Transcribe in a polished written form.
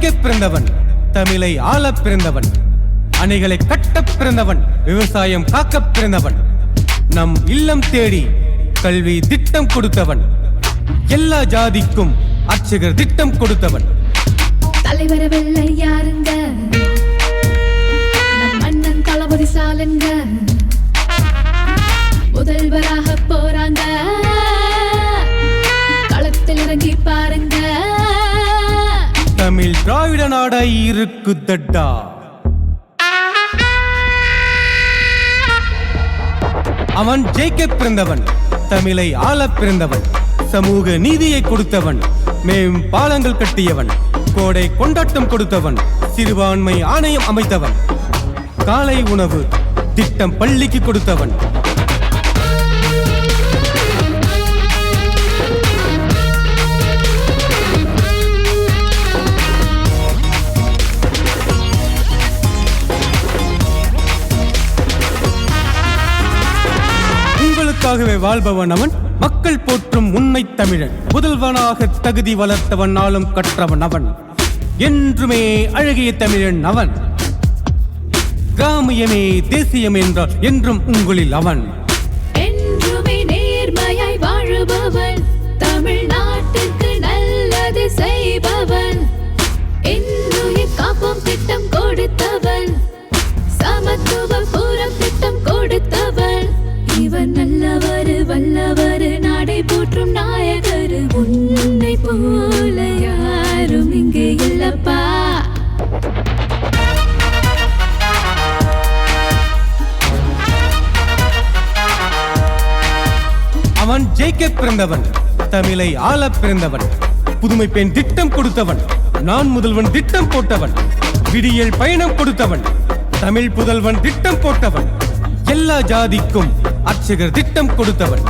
ஜெயிக்க பிறந்தவன், தமிழை ஆள பிறந்தவன், அணைகளை கட்ட பிறந்தவன், விவசாயம் காக்க பிறந்தவன், நம் இல்லம் தேடி கல்வி திட்டம் கொடுத்தவன், எல்லா ஜாதிக்கும் அர்ச்சகர் திட்டம் கொடுத்தவன். தலைவர வெள்ளை யாருங்க, நம் அண்ணன் தளபதி சாலுங்க, முதல்வராக போறாங்க, களத்தில் இறங்கி பாருங்க. தமிழ் திராவிட நாடாய் இருக்குதடா. அவன் ஜெயிக்க பிறந்தவன், தமிழை ஆள பிறந்தவன், சமூக நீதியை கொடுத்தவன், மேம் பாலங்கள் கட்டியவன், கோடை கொண்டாட்டம் கொடுத்தவன், சிறுபான்மை ஆணையம் அமைத்தவன், காலை உணவு திட்டம் பள்ளிக்கு கொடுத்தவன். உங்களுக்காகவே வாழ்பவன் அவன், மக்கள் போற்றும் உண்மை தமிழன், முதல்வனாக தகுதி வளர்த்தவன், நாளும் கற்றவன் அவன், என்றுமே அழகிய தமிழன் அவன், கிராமியமே தேசியம் என்றால் என்றும் உங்களில் அவன், என்றுமே நேர்மையாய் வாழுபவன், தமிழ்நாட்டுக்கு நல்லது செய்பவன், இன்னுயிர் காப்போம் திட்டம் கொடுத்தவன், சமத்துவ பூரம் திட்டம் கொடுத்தவன், இவன் நல்லவரு வல்லவரு நாடை போற்றும் நாயகரு, உன்னை போல யாரும் இங்கே இல்லப்பா. அவன் ஜெயிக்க பிறந்தவன், தமிழை ஆள பிறந்தவன், புதுமை பெண் திட்டம் கொடுத்தவன், நான் முதல்வன் திட்டம் போட்டவன், விடியல் பயணம் கொடுத்தவன், தமிழ் புதல்வன் திட்டம் போட்டவன், எல்லா ஜாதிக்கும் அர்ச்சகர் திட்டம் கொடுத்தவன்.